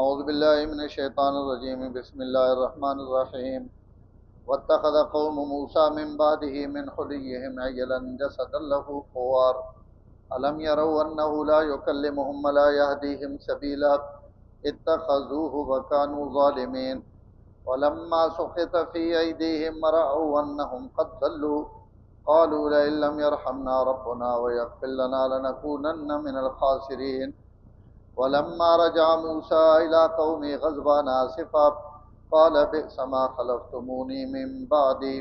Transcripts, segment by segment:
اعوذ باللہ من الشیطان الرجیم بسم اللہ الرحمن الرحیم واتخذ قوم موسیٰ من بعده من حلیہم عجلا جسدا له خوار الم يروا انه لا يكلمهم ولا يهديهم سبيلا اتخذوه وكانوا ظالمين ولما سقط في ايديهم رأوا انهم قد ضلوا قالوا لئن لم يرحمنا ربنا ويغفر لنا لنكونن من الخاسرين ولما رجع موسى إلى قومه غضبان آسفا قال بئس ما خلفتموني من بعدي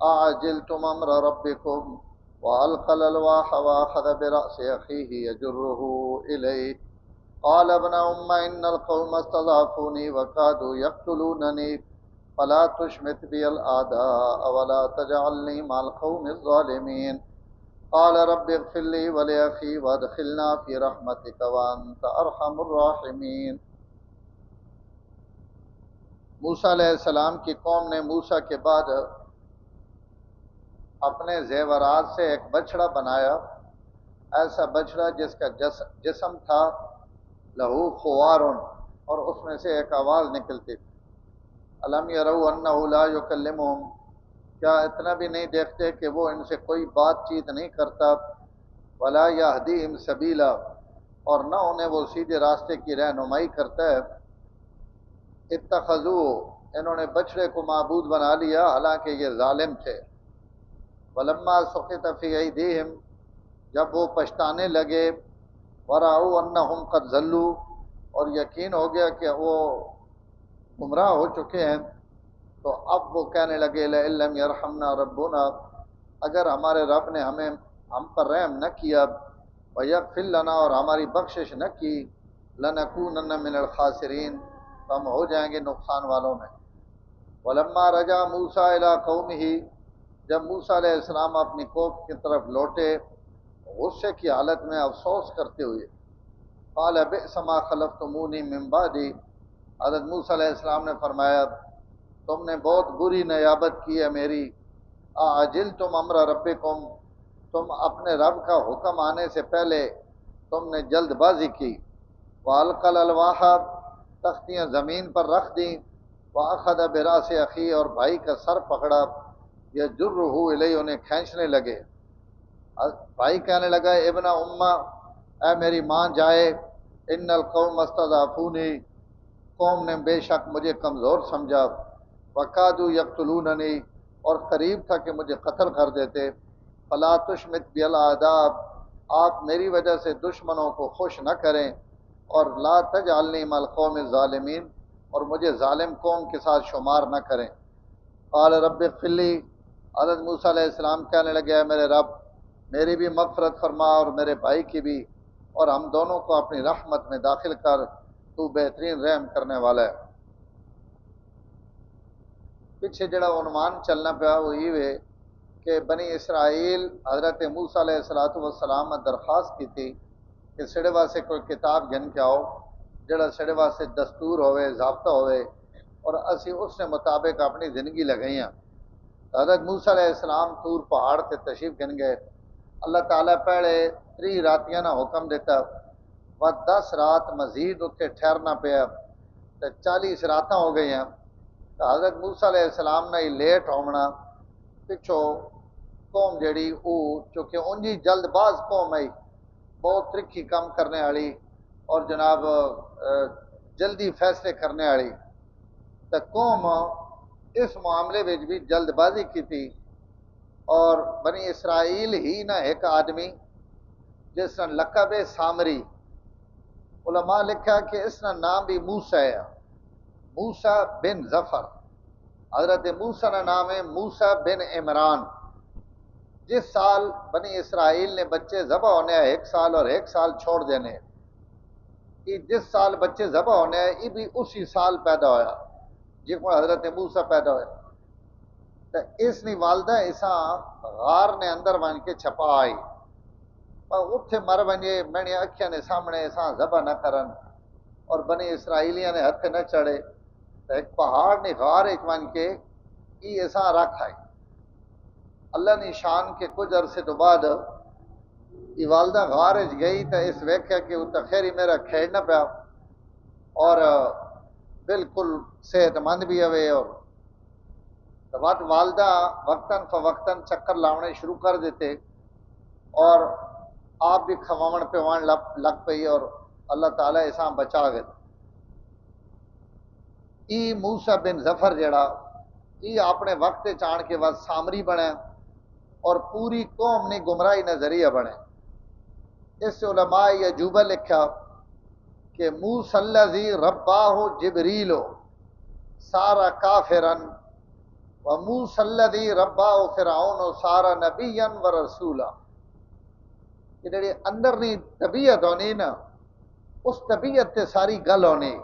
أعجلتم أمر ربكم وألقى الألواح وأخذ برأس أخيه يجره إليه قال ابن أم إن القوم استضعفوني وكادوا يقتلونني فلا تشمت بي الأعداء ولا تجعلني مع القوم الظالمين قال رب اغفر لي ولأخي وادخلنا في رحمتك وأنت أرحم الراحمين۔ موسیٰ علیہ السلام کی قوم نے موسیٰ کے بعد اپنے زیورات سے ایک بچڑا بنایا، ایسا بچڑا جس کا جسم تھا لہو خوار، اور اس میں سے ایک آواز نکلتی تھی۔ الم یروا انہ لا یکلمہم، کیا اتنا بھی نہیں دیکھتے کہ وہ ان سے کوئی بات چیت نہیں کرتا، ولا یہدیہم سبیلا، اور نہ انہیں وہ سیدھے راستے کی رہنمائی کرتا ہے۔ اتخذو، انہوں نے بچڑے کو معبود بنا لیا حالانکہ یہ ظالم تھے۔ ولما سقط فی ایدیہم، جب وہ پچھتانے لگے، ورأوا انہم قد ضلوا، اور یقین ہو گیا کہ وہ گمراہ ہو چکے ہیں، تو اب وہ کہنے لگے لئن لم یرحمنا ربنا، اگر ہمارے رب نے ہم پر رحم نہ کیا، ویغفر لنا، اور ہماری بخشش نہ کی، لنکونن من الخاسرین، تو ہم ہو جائیں گے نقصان والوں میں۔ ولما رجع موسیٰ الی قومہ، جب موسیٰ علیہ السلام اپنی قوم کی طرف لوٹے غصے کی حالت میں افسوس کرتے ہوئے، قال بئس ما خلفتمونی من بعدی، حضرت موسیٰ علیہ السلام نے فرمایا تم نے بہت بری نیابت کی ہے میری۔ اعجلتم امر ربکم، تم اپنے رب کا حکم آنے سے پہلے تم نے جلد بازی کی۔ وَأَلْقَى الْأَلْوَاحَ، تختیاں زمین پر رکھ دیں۔ وَأَخَذَ بِرَأْسِ أَخِيهِ، اور بھائی کا سر پکڑا۔ يَجُرُّهُ إِلَيْهِ، انہیں کھینچنے لگے۔ بھائی کہنے لگا ابن امہ، اے میری ماں جائے، ان القوم استضعفونی، قوم نے بے شک مجھے کمزور سمجھا، وَكَادُوا يَقْتُلُونَنِي، اور قریب تھا کہ مجھے قتل کر دیتے۔ فَلَا تُشْمِتْ بِي الْأَعْدَاءَ، آپ میری وجہ سے دشمنوں کو خوش نہ کریں، اور لا تجعلنی مع القوم الظالمین، اور مجھے ظالم قوم کے ساتھ شمار نہ کریں۔ قال رب اغفر لی، حضرت موسیٰ علیہ السلام کہنے لگے اے میرے رب میری بھی مغفرت فرما اور میرے بھائی کی بھی، اور ہم دونوں کو اپنی رحمت میں داخل کر، تو بہترین رحم کرنے والا ہے۔ پیچھے جڑا عنوان چلنا پیا وہ یہ کہ بنی اسرائیل حضرت موسیٰ علیہ السلام نے درخواست کی تھی کہ سڑے واسے کوئی کتاب گن کے آؤ جڑا سڑے واسے دستور ہوئے، ضابطہ ہوئے، اور اسی اس نے مطابق اپنی زندگی لگائیاں۔ حضرت موسیٰ علیہ السلام طور پہاڑ تے تشریف گن گئے۔ اللہ تعالیٰ پہلے 3 راتیاں نہ حکم دیتا، و 10 رات مزید اتنے ٹھہرنا پیا، تو 40 راتاں ہو گئی ہیں۔ تو حضرت موسیٰ علیہ السلام نے لیٹ ہونا پچھو قوم جڑی او چونکہ انجی جلد باز قوم ہے، بہت ترقی کم کرنے والی اور جناب جلدی فیصلے کرنے والی، تو قوم اس معاملے میں بھی جلد بازی کی تھی۔ اور بنی اسرائیل ہی نہ ایک آدمی جس نے لقب سامری، علماء لکھا کہ اس کا نام بھی موسیٰ ہے، موسیٰ بن ظفر۔ حضرت موسیٰ کا نام ہے موسیٰ بن عمران۔ جس سال بنی اسرائیل نے بچے ذبح ہونے ہیں 1 سال اور 1 سال چھوڑ دینے، کہ جس سال بچے ذبح ہونے ہیں یہ بھی اسی سال پیدا ہویا جس کو حضرت موسیٰ پیدا ہوئے۔ تو اس نے والدہ اساں غار نے اندر بن کے چھپا آئی، اور اتھے مر ونجے میں اکھیاں نے سامنے اساں ذبح نہ کرن، اور بنی اسرائیلیاں نے ہتھ نہ چڑھے، تو ایک پہاڑ نے غار ایک بن کے یہ اساں رکھ آئی۔ اللہ نے شان کے کچھ عرصے تو بعد یہ والدہ غار گئی تو اس ویکھیا کہ اتنا خیری میرا کھیڑنا پیا، اور بالکل صحت مند بھی ہوئے، اور بعد والدہ وقتاً فوقتاً چکر لاؤنے شروع کر دیتے، اور آپ بھی کھواون پیوان لگ پئی، اور اللہ تعالیٰ ایسا بچا گئے۔ ای موسیٰ بن ظفر جڑا ای اپنے وقت چان کے بعد سامری بنے اور پوری قوم نے گمراہی نظریہ بنے۔ اس علماء عجوبہ لکھا کہ موسیٰ الذی رباہ جبریل سارا کافرن و موسیٰ الذی رباہ فرعون سارا نبیا و رسولا، کہ جڑی اندر نہیں طبیعت ہونی نا، اس طبیعت تے ساری گل ہونی۔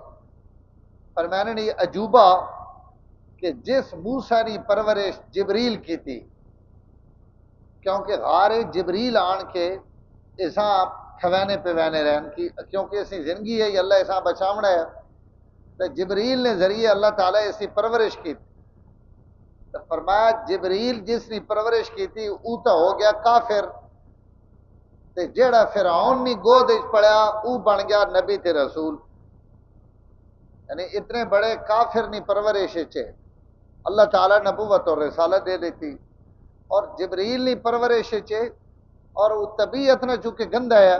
پر میں نے یہ عجوبہ کہ جس موسیٰ نے پرورش جبریل کی تھی، کیونکہ غار جبریل آن کے ایسا کھوانے پیوانے رہن کی، کیونکہ اسی زندگی ہے اللہ ایسا بچاونا ہے، تو جبریل نے ذریعے اللہ تعالیٰ اسی پرورش کی تھی۔ تو فرمایا جبریل جس نے پرورش کی تھی او تو ہو گیا کافر، تے جیڑا فرعون نے گود پڑیا او بن گیا نبی تے رسول۔ یعنی اتنے بڑے کافر نے پرورش چے اللہ تعالیٰ نبوت اور رسالت دے دیتی، اور جبریل نے پرورش چے اور وہ طبیعت نہ چونکہ گندہ ہے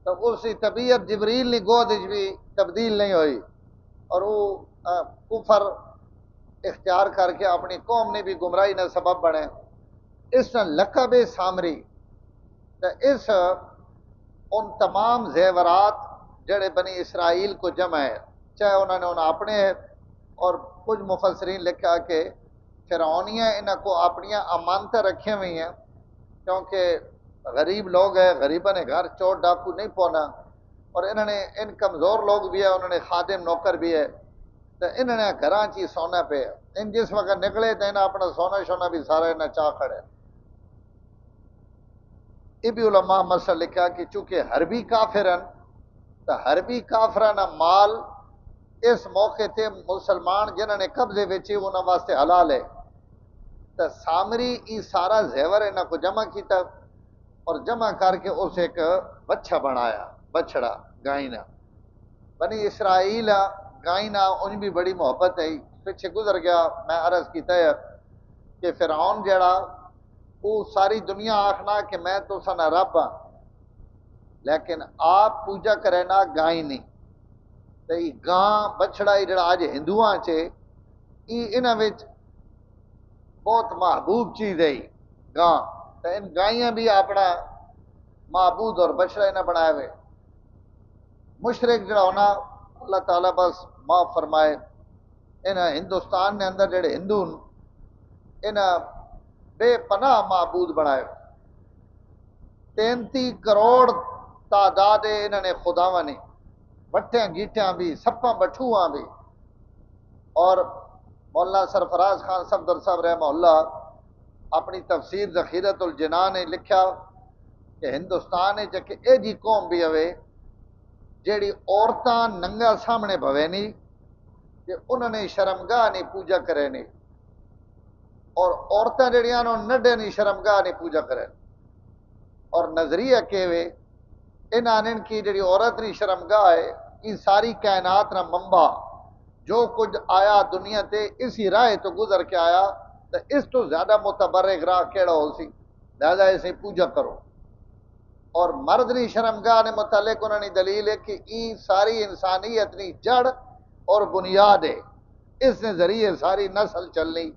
تو اسی طبیعت جبریل نے گود بھی تبدیل نہیں ہوئی، اور وہ کفر اختیار کر کے اپنی قوم نے بھی گمراہی نہ سبب بنے۔ اس نے لقب سامری، تو اس ان تمام زیورات جڑے بنی اسرائیل کو جمع ہے، چاہے انہوں نے اپنے ہے، اور کچھ مفسرین لکھا کہ فرعونیاں انہوں کو اپنیاں امانتیں رکھے ہوئی ہیں، کیونکہ غریب لوگ ہیں، غریباں نے گھر چور ڈاکو نہیں پونا، اور انہوں نے ان کمزور لوگ بھی ہے، انہوں نے خادم نوکر بھی ہے، تو انہوں نے گھراں چی سونا پہ ان جس وقت نکلے تو انہیں اپنا سونا شونا بھی سارا انہیں چاہ کھڑے۔ یہ بھی علماء مسئلہ لکھا کہ چونکہ حربی کافرن تو حربی کافرانہ مال اس موقع تے مسلمان جنہوں نے قبضے وچے انہوں واسطے حلال ہے، تو سامری ای سارا زیور انہوں کو جمع کیتا اور جمع کر کے اس ایک بچہ بنایا، بچڑا گائنا۔ بنی اسرائیل گائنا ان بھی بڑی محبت ہے، پیچھے گزر گیا میں عرض کیتا ہے کہ فرعون جڑا وہ ساری دنیا آخنا کہ میں تو سنا رب ہاں، لیکن آپ پوجا کرے نا گائیں نہیں، تو یہ گاں بچڑا جڑا آج ہندوؤں چے یہ انہاں وچ بہت محبوب چیز ہے گاں، تو ان گائیاں بھی اپنا معبود اور بچڑا انہیں بنائے ہوئے۔ مشرک جڑا ہونا اللہ تعالیٰ بس معاف فرمائے، انہیں ہندوستان نے اندر جڑے ہندو انہیں بے پناہ معبود بنائے، 33 کروڑ تعداد انہوں نے خداواں نے، بٹھیاں گیٹیاں بھی، سپاں بٹھواں بھی۔ اور مولانا سرفراز خان صفدر صاحب رحمہ اللہ اپنی تفسیر ذخیرۃ الجنان نے لکھا کہ ہندوستان چکے اے جی قوم بھی ہوئے جیڑی عورتاں ننگا سامنے بھوے نہیں کہ انہوں نے شرمگاہ نہیں پوجا کرے نہیں، اور عورتاں جڑیاں نڈے نہیں شرمگاہ نہیں پوجا کرے، اور نظریہ کہ ان کی جڑی عورت نہیں شرمگاہ ہے یہ ساری کائنات نہ منبع جو کچھ آیا دنیا تے اسی راہ تو گزر کے آیا، تو اس تو زیادہ متبرک راہ کیڑا ہو سی، لہذا اسے پوجا کرو۔ اور مردنی شرمگاہ نے متعلق انہوں نے دلیل ہے کہ یہ ساری انسانیت نی جڑ اور بنیاد ہے، اس نے ذریعے ساری نسل چلنی،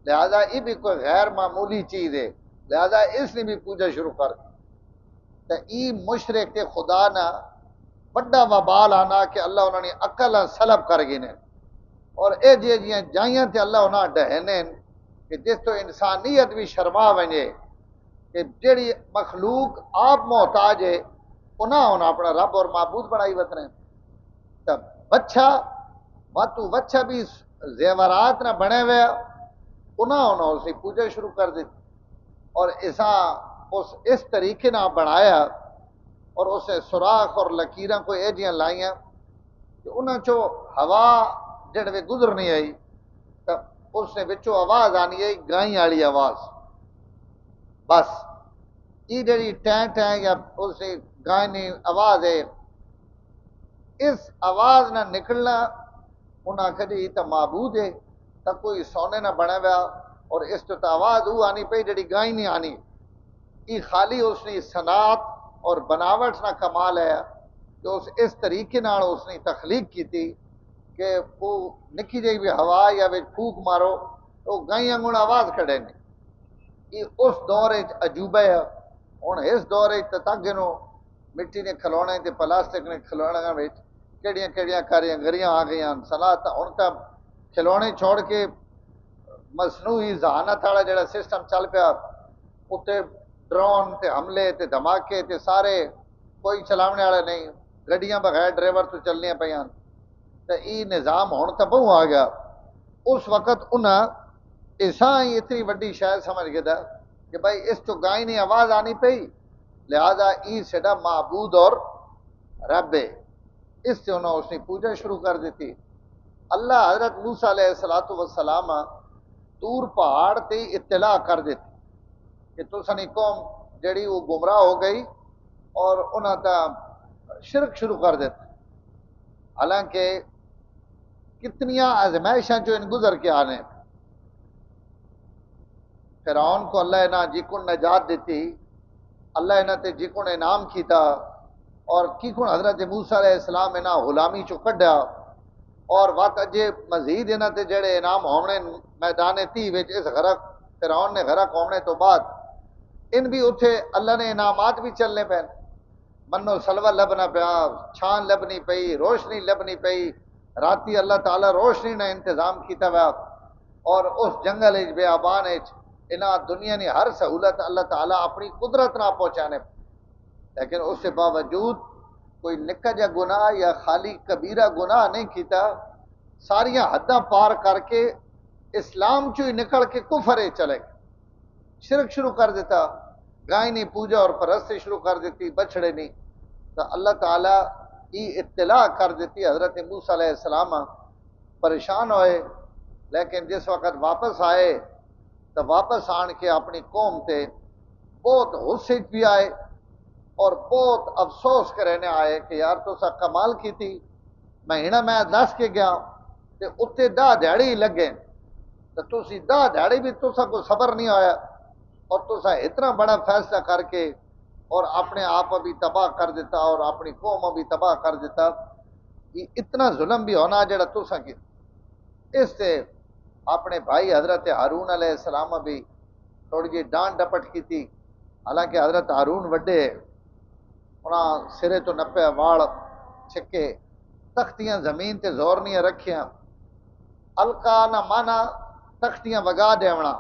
لہذا یہ بھی کوئی غیر معمولی چیز ہے، لہذا اس نے بھی پوجا شروع کر دی۔ تو ای مشرک تے خدا نہ بڑا وبال آنا کہ اللہ انہوں نے عقل سلب کر گئے، اور اے جیاں جائیاں تے اللہ انہاں ڈہنے کہ جس تو انسانیت بھی شرما ونجے کہ جڑی مخلوق آپ محتاج ہے انہاں اپنا رب اور معبود بنائی وطنے۔ تب بچہ واتو بچہ بھی زیورات نہ بنے ہوئے انہاں اسے پوجا شروع کر دی، اور اس طریقے نہ بنایا، اور اسے سوراخ اور لکیراں کوئی ایجیاں لائیاں کہ انہاں چو ہوا جڑ میں گزر نہیں آئی، تب اس نے بچوں آواز آنی ہے گائیں والی آواز، بس یہ جڑی ٹین ٹین یا اس گائیں آواز ہے اس آواز نہ نکلنا انہاں کدی تا معبود ہے تا کوئی سونے نہ بنا ہوا اور اس تو آواز وہ آنی پئی جڑی گائی نہیں آنی یہ خالی اس نے صنعت اور بناوٹ نہ کمال ہے کہ اس طریقے نال اس نے تخلیق کی تھی کہ وہ نکی جی بھی ہوا یا پھوک مارو تو گائیں انگون آواز کھڑے نے یہ اس دور عجوبہ ہے ہوں اس دور تگنو مٹی نے کھلونے تے پلاسٹک نے کھلونے میں کہڑیاں کہڑیاں کاریگریاں آ گئی صنعت ہوں تو کھلونے چھوڑ کے مصنوعی ذہانت والا جڑا سسٹم چل پیا اتنے ڈرون تے حملے تے دھماکے تے سارے کوئی چلاونے والا نہیں گڈیاں بغیر ڈرائیور تو چلنیاں پیاں تے ای نظام ہون تو بہو آ گیا اس وقت انہاں ایسا ہی اتنی وڈی شاید سمجھ گیا کہ بھائی اس تو گائیں نہیں آواز آنی پئی لہذا ای سڈا معبود اور رب ہے اس سے انہوں اس نے پوجا شروع کر دیتی اللہ حضرت موسیٰ علیہ الصلوۃ والسلام طور پہاڑ تے اطلاع کر دیتی کہ تسانی قوم جڑی وہ گمراہ ہو گئی اور انہاں تا شرک شروع کر دیتا حالانکہ کتنیاں آزمائشاں جو ان گزر کے آنے فرعون کو اللہ نے جیکن نجات دیتی اللہ نے تے جیکن انعام کیتا اور کیکن حضرت موسیٰ علیہ السلام انہاں غلامی چو کڈیا اور وقت اجے مزید انہاں تے جڑے انعام ہونے میدان تی وچ اس غرق فرعون نے غرق ہونے تو بعد ان بھی اتھے اللہ نے انعامات بھی چلنے پے منو سلوہ لبنا پیا چھان لبنی پئی روشنی لبنی پئی راتی اللہ تعالی روشنی نے انتظام کیتا ہوا اور اس جنگل بیابان انہاں دنیا نے ہر سہولت اللہ تعالیٰ اپنی قدرت نہ پہنچانے لیکن اس سے باوجود کوئی نکا جا گناہ یا خالی کبیرہ گناہ نہیں کیتا ساریاں حداں پار کر کے اسلام چو ہی نکل کے کفر چلے شرک شروع کر دیتا گائے نہیں پوجا اور پرستی شروع کر دیتی بچڑے نہیں تو اللہ تعالیٰ یہ اطلاع کر دیتی حضرت موسیٰ علیہ السلام پریشان ہوئے لیکن جس وقت واپس آئے تو واپس آن کے اپنی قوم تے بہت غصے بھی آئے اور بہت افسوس کرنے آئے کہ یار تو سا کمال کی تھی مہینہ میں دس کے گیا تے اتنے دہ دیہڑی لگے تو تسی دہ دیہڑی بھی تو سا کو صبر نہیں آیا اور تو سا اتنا بڑا فیصلہ کر کے اور اپنے آپ بھی تباہ کر دیتا اور اپنی قوم بھی تباہ کر دیتا یہ اتنا ظلم بھی ہونا جڑا تو سا کی اس سے اپنے بھائی حضرت ہارون علیہ السلام بھی تھوڑی جی ڈانٹ ڈپٹ کی تھی حالانکہ حضرت ہارون وڈے انہاں سرے تو نپے واڑ چھکے تختیاں زمین تے زور نہیں رکھیاں الکا نہ مانا تختیاں وگا دیونا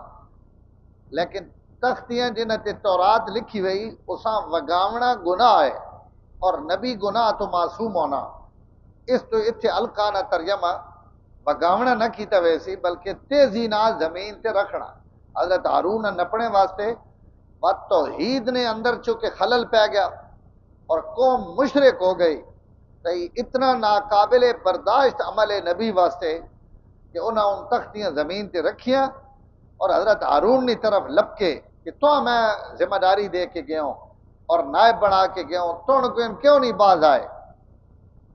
لیکن تختیاں جنہیں تے تورات لکھی ہوئی اساں وگاونا گناہ ہے اور نبی گناہ تو معصوم ہونا اس تو اتھے الکا نہ ترجمہ وگاونا نہ کیتا ویسی بلکہ تیزی نال زمین تے رکھنا حضرت ہارون نپنے واسطے بات توحید نے اندر چکے خلل پہ گیا اور قوم مشرک ہو گئی تو اتنا ناقابل برداشت عمل نبی واسطے کہ انہاں ان تختیاں زمین تے رکھیاں اور حضرت ہارون نے طرف لپکے کہ تو میں ذمہ داری دے کے گیا ہوں اور نائب بنا کے گیا ہوں تو کیوں نہیں باز آئے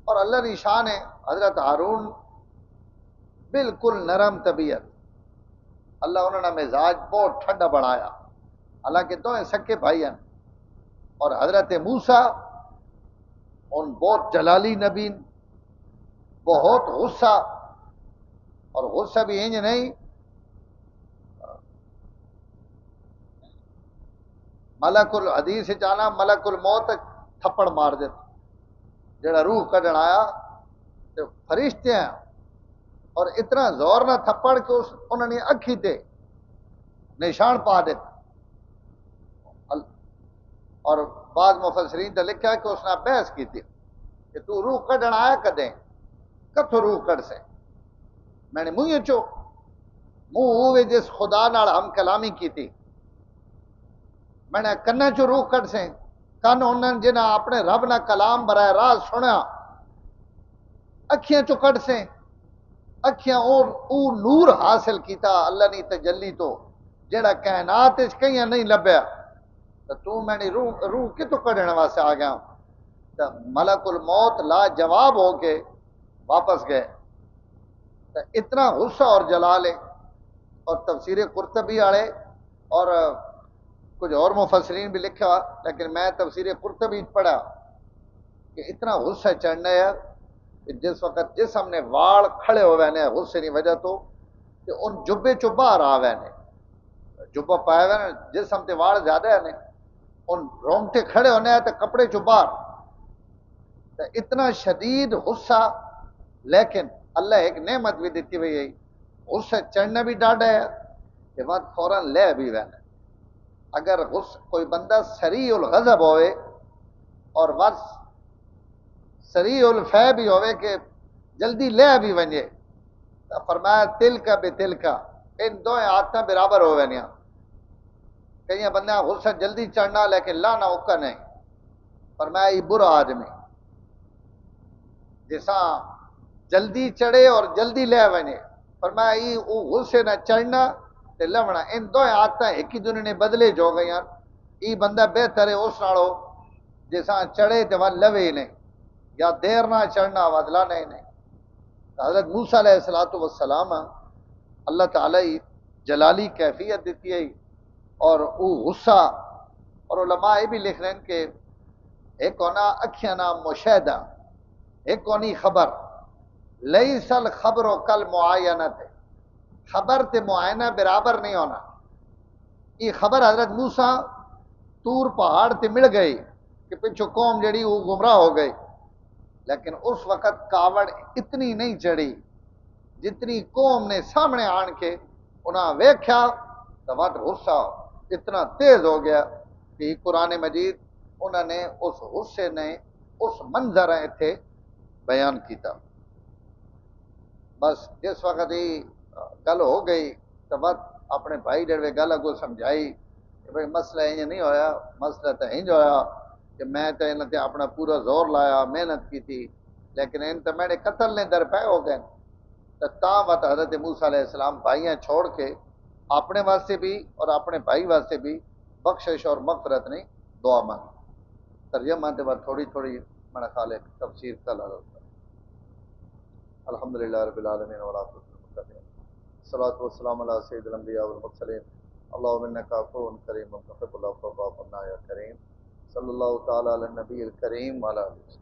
اور اللہ کی شان ہے حضرت ہارون بالکل نرم طبیعت اللہ انہوں نے مزاج بہت ٹھنڈا بنایا حالانکہ دونوں سکے بھائی ہیں اور حضرت موسیٰ ان بہت جلالی نبی بہت غصہ اور غصہ بھی انج نہیں ملک الحدیث جانا ملک الموت تھپڑ مار دیتا جڑا روح کڈن آیا تو فرشتے ہیں اور اتنا زور نہ تھپڑ کہ انہوں نے اکھی تے نشان پا دیتا اور بعض مفسرین نے لکھا کہ اس نے بحث کی تھی کہ تو روح کڈن آیا کدیں کتھوں روح کڈ سے میں نے منہ چو منہ ہوئے جس خدا نال ہم کلامی کی تھی میں نے کنا چو روح کڈ سے کن انہوں جنہاں اپنے رب نہ کلام براہ راست سنیا اکھیاں چو کڈ سے اکھیاں او نور حاصل کیتا اللہ نے تجلی تو جڑا کائنات کہیں نہیں لبیا تو میں نے روح کتوں کڈنے واسطے آ گیا تو ملک الموت لا جواب ہو کے واپس گئے. تو اتنا غصہ اور جلال ہے. اور تفسیر قرطبی والے اور کچھ اور مفسرین بھی لکھا، لیکن میں تفسیر قرطبی پڑھا کہ اتنا غصہ چڑھنا ہے کہ جس وقت جسم نے واڑ کھڑے ہوئے نے غصے کی وجہ تو کہ ان جبے چو باہر آ گئے نے، جبا پایا ہوئے نے جسم تے واڑ زیادہ ہے نے، ان رونگٹے کھڑے ہونے ہیں تو کپڑے چو باہر. تو اتنا شدید غصہ، لیکن اللہ ایک نعمت بھی دیتی ہوئی ہے، غصہ چڑھنا بھی ڈاڈا ہے کہ بعد فوراً لے بھی رہنا. اگر کوئی بندہ سریع الغضب ہوئے اور بس سریع الفے بھی ہوئے کہ جلدی لے بھی ونجے، تو فرمایا تل کا بے تل کا، ان دو آدتیں برابر ہو گئے. کئی بندہ غصہ جلدی چڑھنا لیکن لانا اوکا نہیں. فرمایا یہ برا آدمی جیسا جلدی چڑھے اور جلدی لے ونجے. فرمایا یہ غصے نہ چڑھنا تے لونا، ان دو آدتیں ایک ہی دنیا نے بدلے جو گئی. یہ بندہ بہتر ہے اس نالو جیسا چڑھے تو وہ لوے ہی نہیں، یا دیر نہ چڑھنا ودلا نہیں. حضرت موسیٰ علیہ الصلوۃ والسلام اللہ تعالی جلالی کیفیت دیتی ہے اور وہ غصہ. اور علماء یہ بھی لکھ رہے ہیں کہ ایک ہونا اکھیاں نام مشاہدہ، ایک ہونی خبر. لیس الخبر کل معاینت، خبر تے معائنہ برابر نہیں ہونا. یہ خبر حضرت موسیٰ تور پہاڑ تے مل گئی کہ پچھو قوم جڑی وہ گمراہ ہو گئی، لیکن اس وقت کاوڑ اتنی نہیں چڑھی جتنی قوم نے سامنے آن کے انہاں ویکھیا تو وقت غصہ اتنا تیز ہو گیا کہ قرآن مجید انہوں نے اس غصے نے اس منظر اتنے بیان کیتا. بس جس وقت یہ گل ہو گئی تو بس اپنے بھائی جڑے گل اگو سمجھائی کہ بھائی مسئلہ انج نہیں ہویا، مسئلہ تو انج ہویا کہ میں تو انہوں نے اپنا پورا زور لایا، محنت کی تھی، لیکن ان تو میرے قتل نے در پہ ہو گئے. تو تاں وقت حضرت موسیٰ علیہ السلام بھائیاں چھوڑ کے اپنے واسطے بھی اور اپنے بھائی واسطے بھی بخشش اور مغفرت نہیں دعا مانگی. ترجمہ کے بعد تھوڑی تھوڑی میں خیال ہے تفسیر کا لا رہا. الحمدللہ رب العالمین والعاقبۃ للمتقین، الصلاۃ والسلام علی سید الانبیاء والمرسلین. اللهم انک عفو کریم تحب العفو فاعف عنا یا کریم. صلی اللہ تعالی علی النبی الکریم وعلی آلہ